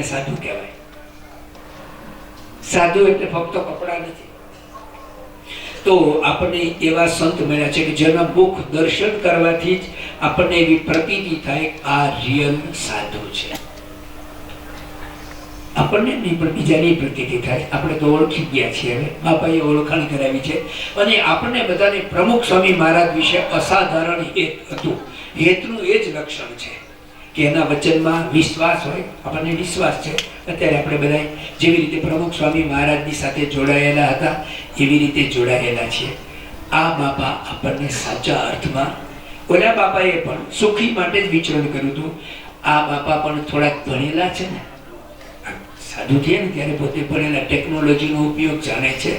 એને સાધુ કહેવાય. સાધુ એટલે ફક્ત કપડા નથી. તો આપણને એવા સંત મળ્યા છે કે જેના મુખ દર્શન કરવાથી જ આપણને એવી પ્રતીતિ થાય આ રિયલ સાધુ છે. આપણને નહીં પણ બીજાની પ્રતીતિ થાય. આપણે તો ઓળખી ગયા છીએ. હવે બાપાએ ઓળખાણ કરાવી છે. અને આપણને બધાને પ્રમુખ સ્વામી મહારાજ વિશે અસાધારણ હેત હતું. હેતનું એ જ લક્ષણ છે કે એના વચનમાં વિશ્વાસ હોય. આપણને વિશ્વાસ છે. અત્યારે આપણે બધા જેવી રીતે પ્રમુખ સ્વામી મહારાજની સાથે જોડાયેલા હતા એવી રીતે જોડાયેલા છીએ. આ બાપા આપણને સાચા અર્થમાં, ઓલા બાપાએ પણ સુખી માટે જ વિચરણ કર્યું હતું. આ બાપા પણ થોડાક ભણેલા છે ને, સાધુ થયા ને ત્યારે પોતે ભણેલા, ટેકનોલોજીનો ઉપયોગ જાણે છે.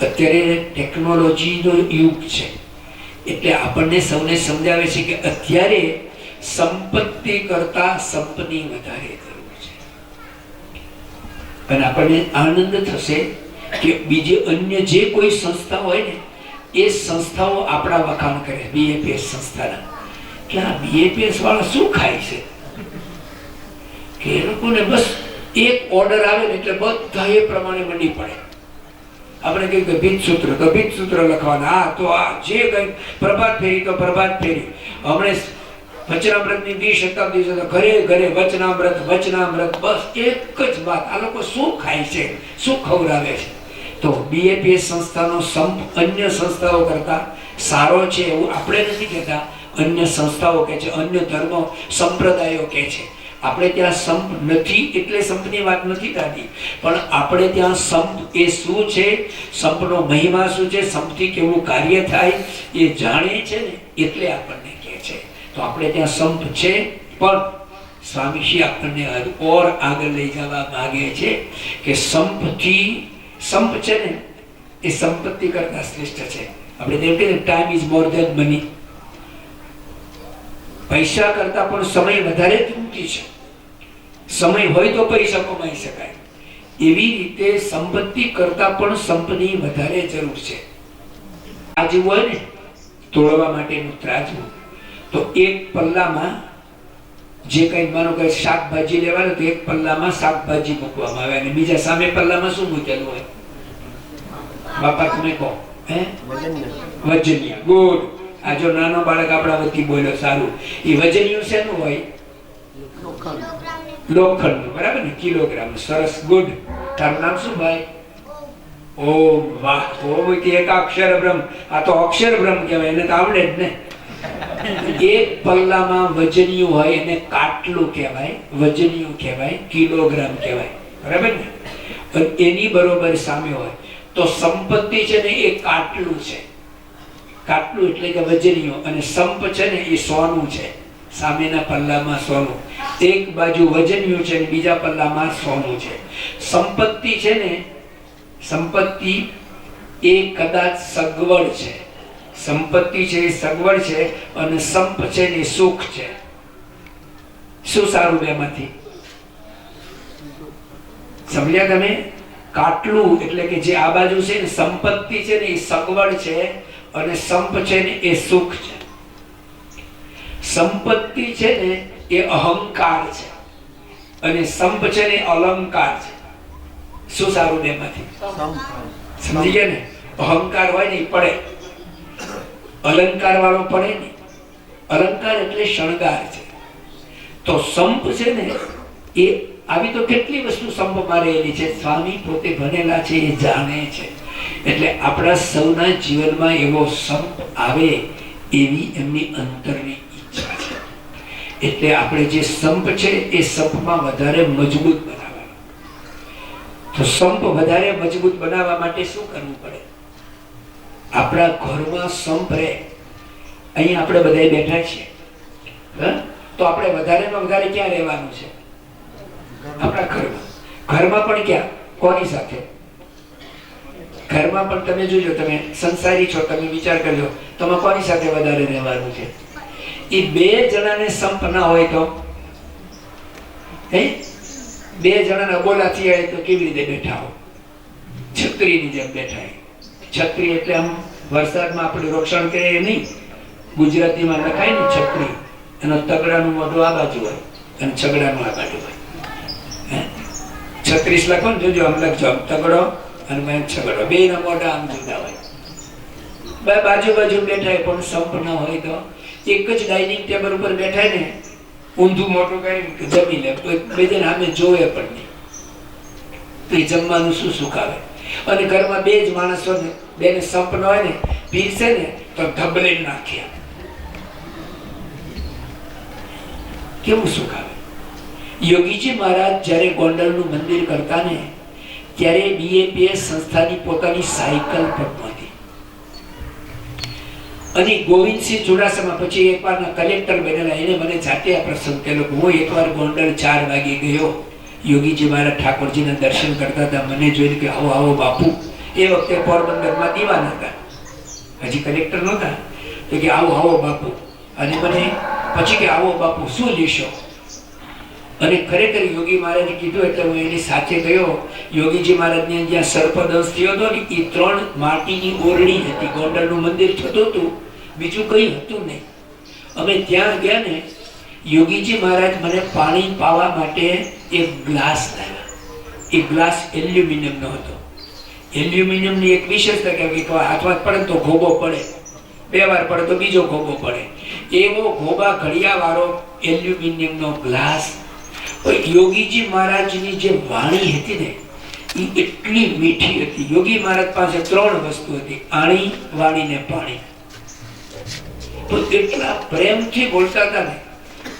અત્યારે ટેકનોલોજીનો યુગ છે એટલે આપણને સૌને સમજાવે છે કે અત્યારે સંપત્તિ કરતા સંપની વધારે જરૂર છે. અને આપણને આનંદ થશે કે બીજી અન્ય જે કોઈ સંસ્થા હોય ને એ સંસ્થાઓ આપણા વખાણ કરે. બીએપીએસ સંસ્થાના કે આ બીએપીએસ વાળા શું ખાય છે કે એ લોકોને બસ એક ઓર્ડર આવે ને એટલે બધા એ પ્રમાણે મંડી પડે. આપણે કહીએ કે ભીત સૂત્ર તો ભીત સૂત્ર લખવાના, આ તો આ જે કઈ પ્રભાત ફેરી તો પ્રભાત ફેરી. હમણે વચનામૃતની 20 શતાબ્દી છે તો ઘરે ઘરે વચનામૃત વચનામૃત, બસ એક જ વાત. આ લોકો શું ખાય છે, શું ખવડાવે છે? તો બીએપીએસ સંસ્થાનો સંપ અન્ય સંસ્થાઓ કરતા સારો છે એવું આપણે નથી કહેતા. અન્ય સંસ્થાઓ કહે છે, અન્ય ધર્મો સંપ્રદાયો કહે છે. આપણે ત્યાં સંપ નથી એટલે સંપની વાત નથી થતી, પણ આપણે ત્યાં સંપ એ શું છે, સંપનો મહિમા શું છે, સંપથી કેવું કાર્ય થાય એ જાણે છે ને એટલે આપણને કહે છે. તો આપણે ત્યાં સંપ છે, પણ સ્વામીશ્રી આપણને ઓર આગળ લઈ જવા માંગે છે કે સંપથી, સંપ છે ને એ સંપત્તિ કરતા શ્રેષ્ઠ છે. આપણે તેમ કહીએ time is more than money. પૈસા કરતા પણ સમય વધારે કિંમતી છે. સમય હોય તો પૈસા કમાઈ શકાય. એવી રીતે સંપત્તિ કરતા પણ સંપની વધારે જરૂર છે. ત્રાજવું હોય ને તોડવા માટેનું ત્રાજવું, તો એક પલ્લામાં જે કઈ માનો કે શાકભાજી લેવાનું તો એક પલ્લામાં શાકભાજી મૂકવામાં આવે અને બીજા સામે પલ્લામાં શું મૂકેલું હોય? બાપા તમે કહો. વજનિયા. ગુડ. આ જો નાનો બાળક આપણા વતી બોલ્યો સારું. એ વજનિયું શેનું હોય? લોખંડનું. બરાબર ને? કિલોગ્રામ. સરસ. ગુડ. તારું નામ શું ભાઈ? ઓમ. વાહ. ઓમ કે એક અક્ષર બ્રહ્મ. આ તો અક્ષર બ્રહ્મ કહેવાય. એને તો આવડે જ ને. એક પલ્લામાં વજનિયું હોય એને કાટલું કહેવાય, વજનિયું કહેવાય, કિલોગ્રામ કહેવાય. બરાબર ને? પણ એની બરોબર સામે હોય તો સંપત્તિ છે ને એ કાટલું છે. કાટલું એટલે કે વજનિયું, અને સંપ છે ને એ સોનું છે. સામેના પલ્લામાં સોનું. એક બાજુ વજનિયું છે અને બીજા પલ્લામાં સોનું છે. સંપત્તિ છે ને, સંપત્તિ એ કદાચ સગવડ છે. સંપત્તિ છે એ સગવડ છે અને સંપ છે ને સુખ છે. શું સારું બેમાંથી? સમજ્યા તમે? કાટલું એટલે કે જે આ બાજુ છે ને સંપત્તિ છે ને એ સગવડ છે અને સંપ છે ને એ સુખ છે. સંપત્તિ છે ને એ અહંકાર છે અને સંપ છે ને અલંકાર છે. શું સારું બેમાંથી? સમજી ગયા ને? અહંકાર હોય ને એ પડે, અલંકાર વાળો પડે ને. અલંકાર એટલે શણગાર છે. તો સંપ છે ને એ આવી તો કેટલી વસ્તુ સંપમાં રહેલી છે. સ્વામી પોતે ભણેલા છે, એ જાણે છે. એટલે આપણા સૌના જીવનમાં એવો સંપ આવે એવી એમની અંતરની ઈચ્છા છે. એટલે આપણે જે સંપ છે એ સંપમાં વધારે મજબૂત બનાવવાનો. તો સંપ વધારે મજબૂત બનાવવા માટે શું કરવું પડે? આપણા ઘરમાં સંપ રહે. અહીંયા આપણે બધા બેઠા છીએ, તો આપણે વધારેમાં વધારે ક્યાં રહેવાનું છે? આપણા ઘરમાં. ઘરમાં પણ ક્યાં? કોની સાથે? ઘરમાં પણ તમે જોજો, તમે સંસારી છો, તમે વિચાર કરજો, તમે કોની સાથે વધારે રહેવાનું છે? એ બે જણાને સંપ ના હોય તો બે જણાને અબોલા થયા તો કેવી રીતે બેઠા હો? છત્રીની જેમ બેઠા. છત્રી એટલે આમ વરસાદમાં આપણે રક્ષણ કરીએ નહીં. ગુજરાતીમાં લખાય ને છત્રી, એનો તગડાનું મોઢું આ બાજુ હોય અને છગડાનું આ બાજુ હોય. 36 લખો ને જોજો, આમ લખજો, આમ તગડો અને મેં છગડો, બે ના મોઢા આમ જુદા હોય, બે બાજુ બાજુ બેઠા પણ સંપ ના હોય તો એક જ ડાઇનિંગ ટેબલ ઉપર બેઠા ને ઊંધું મોટું કરી જમી લે, બે સામે જોવે પણ નહીં, તો એ જમવાનું શું સુખાવે? અને ઘરમાં બે જ માણસો ને, બેને સંપ ન હોય ને, પીરસે ને તો ધબલે નાખ્યા, કેવું સુખાવે? યોગીજી મહારાજ જ્યારે ગોંડલનું મંદિર કરતા ને ત્યારે BAPS સંસ્થાની પોતાની સાયકલ પણ હતી. અને ગોવિંદસિંહ ચુડાસમા પછી એકવારના કલેક્ટર બનેલા, એને મને જાતે આ પ્રસંગ કહેલો. હું એકવાર ગોંડલ 4 વાગે ગયો, યોગીજી મહારાજ ઠાકોરજીના દર્શન કરતા હતા, મને જોઈને કે આવો આવો બાપુ. એ વખતે પોરબંદરમાં દીવાન હતા, હજી કલેક્ટર નહોતા, તો કે આવો આવો બાપુ. અને મને પછી કે આવો બાપુ શું લેશો? અને ખરેખર યોગી મહારાજે કીધું એટલે હું એની સાથે ગયો. યોગીજી મહારાજને જ્યાં સર્પદંશ થયો હતો ને, એ 3 માટીની ઓરડી હતી, ગોંડલનું મંદિર થતું હતું, બીજું કંઈ હતું નહીં. અમે ત્યાં ગયા ને, યોગીજી મહારાજ મને પાણી પાવા માટે એક ગ્લાસ લાવ્યા. એ ગ્લાસ એલ્યુમિનિયમનો હતો. એલ્યુમિનિયમની એક વિશેષતા કે હાથમાં પડે તો ઘોબો પડે, 2 વાર પડે તો બીજો ઘોબો પડે, એવો ઘોબા ઘડિયા વાળો એલ્યુમિનિયમનો ગ્લાસ. યોગીજી મહારાજની જે વાણી હતી ને એ એટલી મીઠી હતી. યોગી મહારાજ પાસે 3 વસ્તુ હતી, આણી, વાણી ને પાણી. તો એટલા પ્રેમથી બોલતા હતા ને,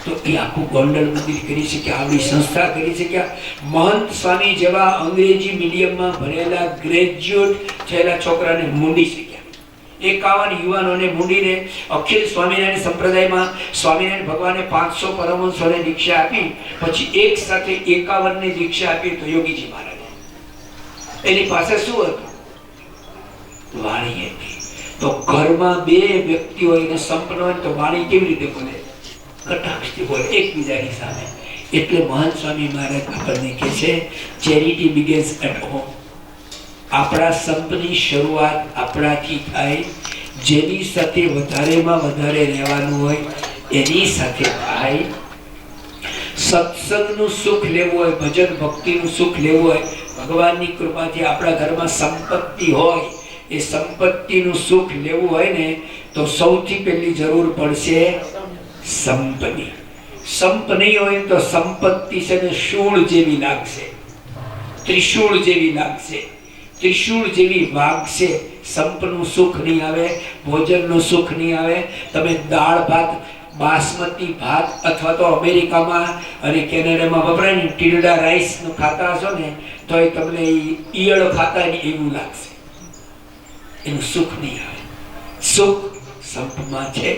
તો એ આખું ગોંડલ મંદિર કરી શક્યા, આપણી સંસ્થા કરી શક્યા. મહંત સ્વામી જેવા અંગ્રેજી મીડિયમમાં ભણેલા ગ્રેજ્યુએટ થયેલા છોકરાને મૂંડી શક્યા. 51 યુવાનોને મૂંડીને અખિલ સ્વામિનારાયણ સંપ્રદાયમાં સ્વામિનારાયણ ભગવાને 500 પરમહંસોને દીક્ષા આપી, પછી એક સાથે 51 ની દીક્ષા આપી. તો યોગીજી મહારાજે એની પાસે શું હતું? વાણી હતી. તો ઘરમાં 2 વ્યક્તિઓ એને સંપન્ન હોય તો વાણી કેવી રીતે બોલે? કટાક્ષથી બોલે એકબીજાની સામે. એટલે મહંત સ્વામી મહારાજ આપણને કહે છે, ચેરિટી બિગિન્સ એટ હોમ. આપણા સંપની શરૂઆત આપણાથી થાય. જેની સાથે વધારેમાં વધારે રહેવાનું હોય એની સાથે થાય. સત્સંગનું સુખ લેવું હોય, ભજન ભક્તિનું સુખ લેવું હોય, ભગવાનની કૃપાથી આપણા ઘરમાં સંપત્તિ હોય, એ સંપત્તિનું સુખ લેવું હોય ને, તો સૌથી પહેલી જરૂર પડશે સંપની. સંપ નહીં હોય તો સંપત્તિ છે ને શૂળ જેવી લાગશે, ત્રિશૂળ જેવી લાગશે, ત્રિશૂળ જેવી વાગશે. સંપનું સુખ નહીં આવે, ભોજનનું સુખ નહીં આવે. તમે દાળ ભાત, બાસમતી ભાત અથવા તો અમેરિકામાં અને કેનેડામાં વપરાય ને ટીલડા રાઈસનું ખાતા હશો ને, તો એ તમને ઈયળ ખાતા ને એવું લાગશે, એનું સુખ નહીં આવે. સુખ સંપમાં છે.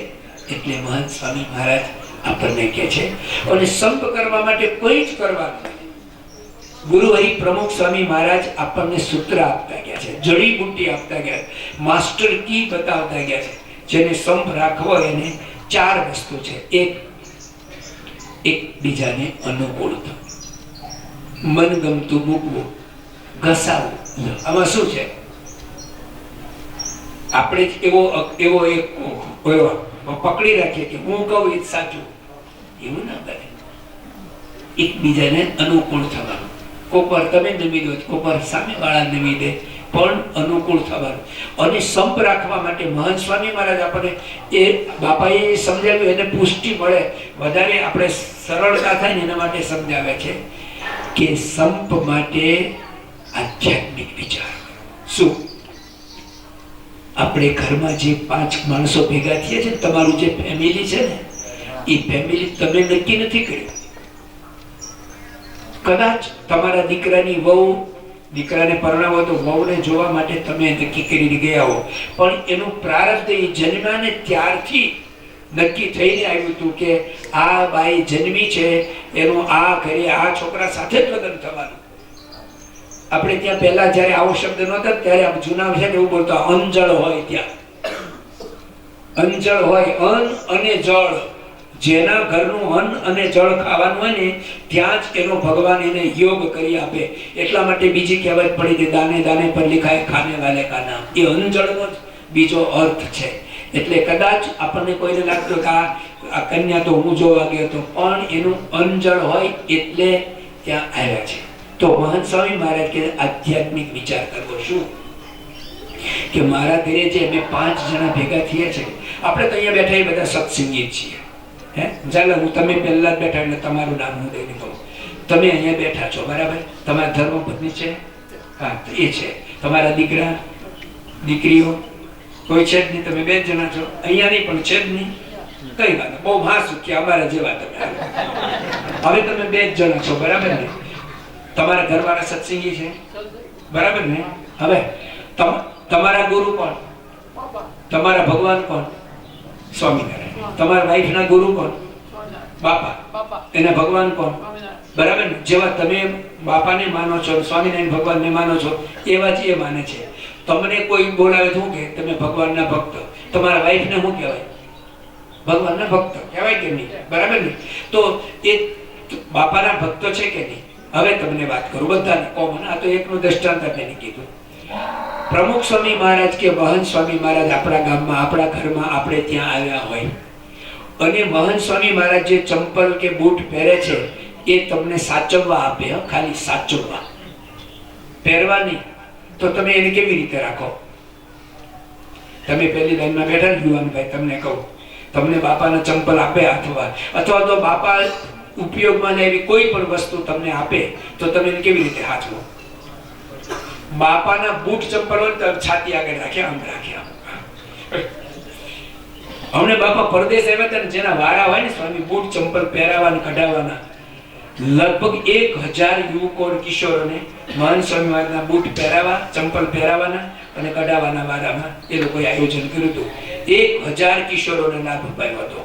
એટલે મહંત સ્વામી મહારાજ આપણને કહે છે, અને સંપ કરવા માટે કોઈ જ કરવાનું નથી. ગુરુ હરિ પ્રમુખ સ્વામી મહારાજ આપણને સૂત્ર આપતા ગયા છે, જડીબુટ્ટી આપતા ગયા, માસ્ટર કી બતાવતા ગયા છે. જેને સંપ રાખવો એને 4 વસ્તુ છે. એકબીજાને અનુકૂળ થવું, મનગમતું મૂકવું, ઘસાવું. આમાં શું છે? આપણે એવો એક પકડી રાખીએ કે હું કહું એ જ સાચું, એવું ના બને. એકબીજાને અનુકૂળ થવાનું. કોપર તમે નમી દો, કોપર સામે વાળા નમી દે, પણ અનુકૂળ થવાનું. અને સંપ રાખવા માટે મહંત સ્વામી મહારાજ આપણને એ બાપાએ સમજાવ્યું, એને પુષ્ટિ મળે, વધારે આપણે સરળતા થાય ને એના માટે સમજાવે છે કે સંપ માટે આધ્યાત્મિક વિચાર. શું? આપણે ઘરમાં જે 5 માણસો ભેગા થયા છે, તમારું જે ફેમિલી છે ને, એ ફેમિલી તમે નક્કી નથી કર્યું. કદાચ તમારા દીકરાની વહુ, દીકરાને પરણાવો તો વહુને જોવા માટે તમે નક્કી કરીને ગયા હો, પણ એનું પ્રારબ્ધ એ જન્મ્યા ને ત્યારથી નક્કી થઈને આવ્યું હતું કે આ બાઈ જન્મી છે, એનું આ ઘરે આ છોકરા સાથે જ લગ્ન થવાનું. આપણે ત્યાં પહેલા જયારે આવો શબ્દ નહોતા ત્યારે આમ જૂના છે ને એવું બોલતા, અંજળ હોય ત્યાં, અંજળ હોય, અન્ન અને જળ. જેના ઘરનું અન્ન અને જળ ખાવાનું હોય ને ત્યાં જ એનો ભગવાન એને યોગ કરી આપે. એટલા માટે બીજી કહેવત પડી કે દાને દાને પર લિખાય ખાને વાલે કા નામ. એ અંજળનો જ બીજો અર્થ છે. એટલે કદાચ આપણને કોઈને લાગતું કે આ કન્યા તો હું જોવા ગયો હતો, પણ એનું અંજળ હોય એટલે ત્યાં આવ્યા છે. તો મહંત સ્વામી મહારાજ કે આધ્યાત્મિક વિચાર કરવો શું કે મારા ઘરે જે અમે 5 જણા ભેગા થઈએ છે, આપણે તો અહીંયા બેઠા એ બધા સત્સંગી છીએ. હે ચાલો હું તમે પહેલા જ બેઠા એટલે તમારું નામ હું દઈને કહું. તમે અહીંયા બેઠા છો બરાબર, તમારા ધર્મપત્ની છે, હા એ છે, તમારા દીકરા દીકરીઓ કોઈ છે જ નહીં, તમે 2 જણા છો. અહીંયા નહીં પણ છે જ નહીં, કઈ વાત બહુ હાસું કે અમારા જેવા તમે. હવે તમે 2 જણા છો બરાબર ને, તમારા ઘરવાળા સત્સંગી છે બરાબર ને. હવે તમારા ગુરુ કોણ? તમારા ભગવાન કોણ? સ્વામિનારાયણ. તમારા વાઈફ ના ગુરુ કોણ? બાપા. એના ભગવાન કોણ? બરાબર ને. જેવા તમે બાપાને માનો છો, સ્વામિનારાયણ ભગવાનને માનો છો, એવા જ એ માને છે. તમને કોઈ બોલાવે તો શું કે તમે ભગવાનના ભક્ત, તમારા વાઈફને શું કહેવાય? ભગવાનના ભક્ત કહેવાય કે નહીં? બરાબર ને. તો એ બાપાના ભક્તો છે કે નહીં? હવે તમને વાત કરું બધાને કોમન, આ તો એકનું દ્રષ્ટાંત મેં કીધું. પ્રમુખ સ્વામી મહારાજ કે મહંત સ્વામી મહારાજ આપણા ગામમાં, આપણા ઘરમાં આપણે ત્યાં આવ્યા હોય અને મહંત સ્વામી મહારાજ જે ચંપલ કે બૂટ પહેરે છે એ તમને સાચવવા આપે, ખાલી સાચવવા, પહેરવા નહીં. તો તમે એને કેવી રીતે રાખો? તમે પહેલી લાઈનમાં બેઠા યુવાનભાઈ, તમને કહું, તમને બાપાના ચંપલ આપે અથવા તો બાપા ઉપયોગમાં લે એવી કોઈ પણ વસ્તુ તમને આપે તો તમે એને કેવી રીતે હાચવો? બાપાના બૂટ ચંપલ હોય તો છાતી આગળ રાખ્યા, આમ રાખ્યા. અમને બાપા પરદેશ આવ્યા હતા ને, જેના વારા હોય ને સ્વામી બૂટ ચંપલ પહેરાવાના કઢાવવાના, લગભગ 1000 યુવકો કિશોરોને મહંત સ્વામી મહારાજના બૂટ પહેરાવા, ચંપલ પહેરાવાના અને કઢાવવાના વારામાં એ લોકોએ આયોજન કર્યું હતું. 1000 કિશોરોને લાભ અપાયો હતો.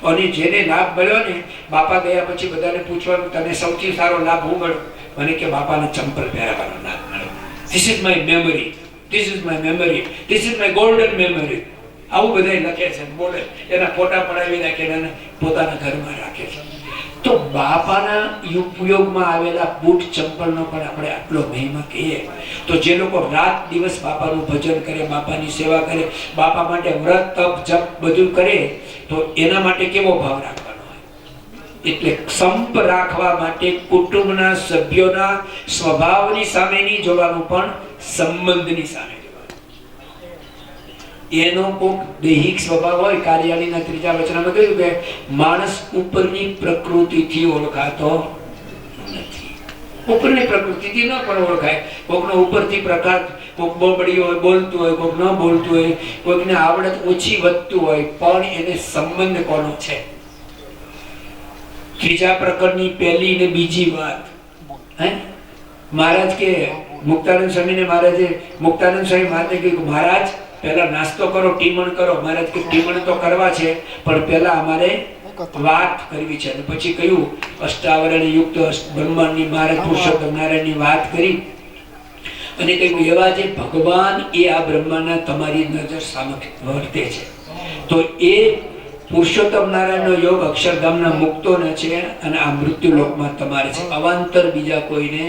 અને જેને લાભ મળ્યો ને, બાપા ગયા પછી બધાને પૂછવાનું તને સૌથી સારો લાભ હું મળ્યો? મને કે બાપાના ચંપલ પહેરાવાનો લાભ મળ્યો. This is my memory. This is my memory. This is my golden memory. આવું બધાય લખે છે, બોલે, એના ફોટા પડાવી નાખે અને પોતાના ઘરમાં રાખે છે. તો બાપાના ઉપયોગમાં આવેલા બૂટ ચંપલનો પણ આપણે આટલો મહિમા કહીએ તો જે લોકો રાત દિવસ બાપાનું ભજન કરે, બાપાની સેવા કરે, બાપા માટે વ્રત તપ જપ બધું કરે, તો એના માટે કેવો ભાવ રાખવાનો હોય? એટલે સંપ રાખવા માટે કુટુંબના સભ્યોના સ્વભાવની સામે નહીં જોવાનું, પણ સંબંધની સામે જોવાનું. એનો કોક દૈહિક સ્વભાવ હોય, કાર્યાળીના 3જા વચનમાં કહ્યું કે માણસ ઉપરની પ્રકૃતિથી ઓળખાતો નથી. ઉપરની પ્રકૃતિથી ન પણ ઓળખાય. કોકનો ઉપરથી પ્રકાર, કોક બોબડી હોય, બોલતું હોય, કોક ન બોલતું હોય, કોકને આવડત ઓછી વધતું હોય, પણ એને સંબંધ કોનો છે? 3જા પ્રકરણની પહેલી ને બીજી વાત. હે મહારાજ કે મુક્તાનંદ સ્વામીને મહારાજે મુક્તાનંદ સ્વામી મહારાજને કહ્યું, મહારાજ પહેલા નાસ્તો કરો, ટીમણ કરો. મહારાજ કે ટીમણ તો કરવા છે પણ પહેલા અમારે વાત કરવી છે. અને પછી કહ્યું અષ્ટાવરણ યુક્ત બ્રહ્માંડની મહારાજ પુરુષોત્તમ નારાયણની વાત કરી અને કહ્યું એવા જે ભગવાન એ આ બ્રહ્માંડના તમારી નજર સામે વર્તે છે, તો એ પુરુષોત્તમ નારાયણનો યોગ અક્ષરધામના મુક્તોને છે અને આ મૃત્યુ લોકમાં તમારે છે, અવાંતર બીજા કોઈને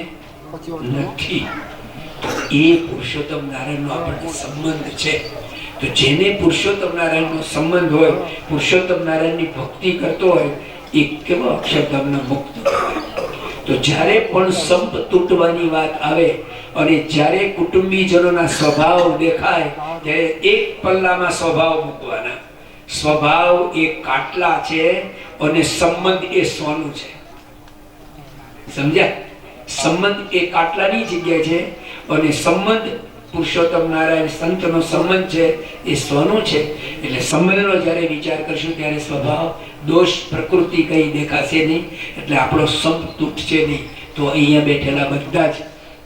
નથી. એ પુરુષોત્તમ નારાયણનો આપણને સંબંધ છે. તો જેને પુરુષોત્તમ નારાયણનો સંબંધ હોય, પુરુષોત્તમ નારાયણની ભક્તિ કરતો હોય, એ કેવો અક્ષરધામના મુક્ત હોય. તો જ્યારે પણ સંપ તૂટવાની વાત આવે અને જ્યારે કુટુંબીજનોના સ્વભાવ દેખાય ત્યારે એક પલ્લામાં સ્વભાવ મૂકવાના. સ્વભાવ એ કાટલા છે અને સંબંધ એ સોનું છે. સમજ્યા? સંબંધ એ કાટલાની જગ્યા છે અને સંબંધ પુરુષોત્તમ નારાયણ સંતનો સંબંધ છે એ સોનું છે. એટલે સંબંધનો જ્યારે વિચાર કરશું ત્યારે સ્વભાવ દોષ પ્રકૃતિ કઈ દેખાશે નહીં. એટલે આપણો સંપ તૂટશે નહીં. તો અહીંયા બેઠેલા બધા જ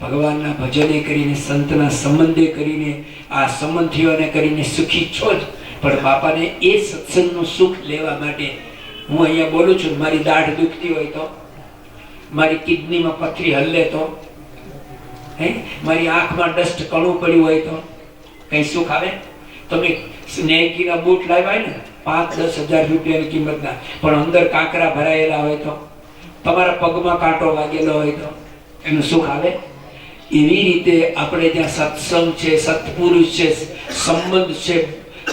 ભગવાનના ભજને કરીને, સંતના સંબંધે કરીને, આ સંબંધીઓને કરીને સુખી છો જ. પણ બાપાને એ સત્સંગનું સુખ લેવા માટે હું અહીંયા બોલું છું. મારી દાઢ દુખતી હોય તો, મારી કિડનીમાં પથરી હલ્લે તો, મારી આંખમાં ડસ્ટ કણું પડ્યું હોય તો કઈ સુખ આવે? તમે સ્નેહકીના બૂટ લાવ્યા ને 5-10 હજાર રૂપિયાની કિંમતના, પણ અંદર કાંકરા ભરાયેલા હોય તો, તમારા પગમાં કાંટો વાગેલો હોય તો એનું સુખ આવે? એવી રીતે આપણે ત્યાં સત્સંગ છે, સત્પુરુષ છે, સંબંધ છે,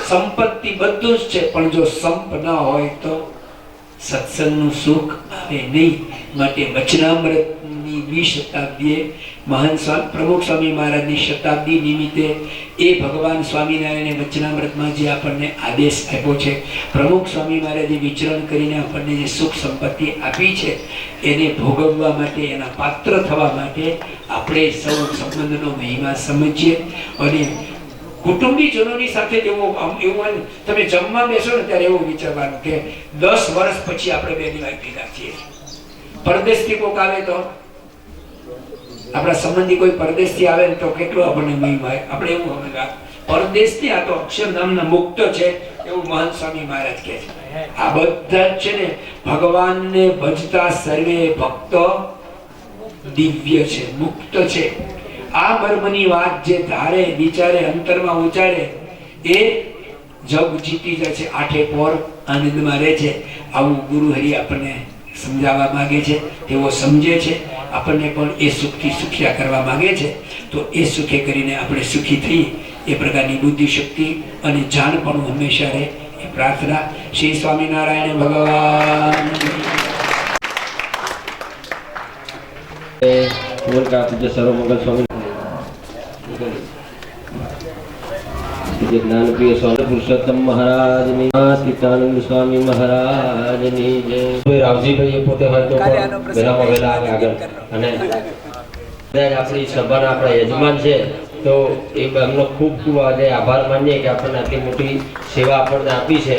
સંપત્તિ બધું જ છે, પણ જો સંપ ન હોય તો સત્સંગનું સુખ આવે નહીં. માટે વચનામૃતની ની 20 શતાબ્દીએ મહાન પ્રમુખ સ્વામી મહારાજની શતાબ્દી નિમિત્તે એ ભગવાન સ્વામિનારાયણે વચનામૃતમાં જે આપણને આદેશ આપ્યો છે, પ્રમુખ સ્વામી મહારાજે વિચરણ કરીને આપણને જે સુખ સંપત્તિ આપી છે એને ભોગવવા માટે, એના પાત્ર થવા માટે આપણે સૌ સંબંધનો મહિમા સમજીએ. અને કુટુંબીજનોની સાથે એવું તમે જમવા બેસો ને ત્યારે એવું વિચારવાનું કે 10 વર્ષ પછી આપણે બે દિવાળી ભેગા છીએ. પરદેશથી કોઈક આવે તો, આપણા સંબંધી કોઈ પરદેશથી આવે ને તો કેટલો આપણને મહિમા. આપણે એવું સમજવા પરદેશથી આ તો અક્ષરધામના મુક્ત છે એવું મહાન સ્વામી મહારાજ કહે છે. આ બધા જ છે ને ભગવાનને ભજતા સર્વે ભક્તો દિવ્ય છે, મુક્ત છે. આ મર્મની વાત જે ધારે વિચારે અંતરમાં ઉચારે એ જગ જીતી જાય છે, આઠે પોર આનંદમાં રહે છે. આવું ગુરુ હરિ આપણને સમજાવવા માંગે છે, તેઓ સમજે છે, આપણને પણ એ સુખથી સુખિયા કરવા માંગે છે. તો એ સુખે કરીને આપણે સુખી થઈ એ પ્રકારની બુદ્ધિ શક્તિ અને જાણપણું હંમેશા રહે એ પ્રાર્થના. શ્રી સ્વામિનારાયણ ભગવાન. સર્વમંગલ સ્વામી જ્ઞાનપ્રિય સ્વામી પુરુષોત્તમ મહારાજની, તીતાનંદ સ્વામી મહારાજની જય. રાવજીભાઈ એ પોતે હોય તો વહેલામાં વહેલા આગળ, અને આપણી સભાના આપણા યજમાન છે તો એ એમનો ખૂબ ખૂબ આજે આભાર માનીએ કે આપણને આટલી મોટી સેવા આપણને આપી છે.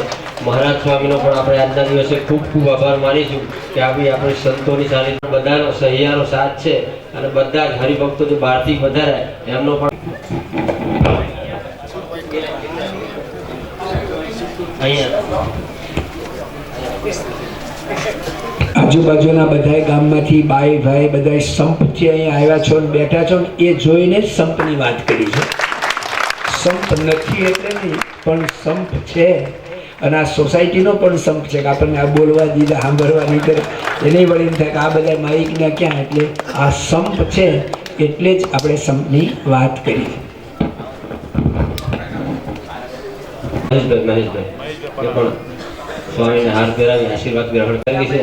મહારાજ સ્વામીનો પણ આપણે આજના દિવસે ખૂબ ખૂબ આભાર માનીશું કે આવી આપણી સંતોની સાથે બધાનો સહિયારો સાથ છે, અને બધા જ હરિભક્તો જે બહારથી વધારે એમનો પણ આજુબાજુના બધા ગામમાંથી બાઈ ભાઈ બધા સંપથી અહીંયા આવ્યા છો ને બેઠા છો ને એ જોઈને જ સંપની વાત કરી છે. સંપ નથી એટલે નહીં, પણ સંપ છે. અને આ સોસાયટીનો પણ સંપ છે કે આપણને આ બોલવા દીધા, સાંભળવા દીધા, એને વળી થાય કે આ બધા માઇકના ક્યાં. એટલે આ સંપ છે એટલે જ આપણે સંપની વાત કરી. સ્વામીને હાર પહેરાવી આશીર્વાદ ગ્રહણ કરી છે.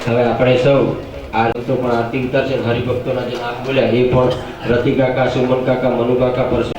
હવે આપણે સૌ આ તો પણ આરતી ઉતારશે. હરિભક્તોના જે નામ બોલ્યા એ પણ રતિ કાકા, સુમન કાકા, મનુ કાકા, પરસો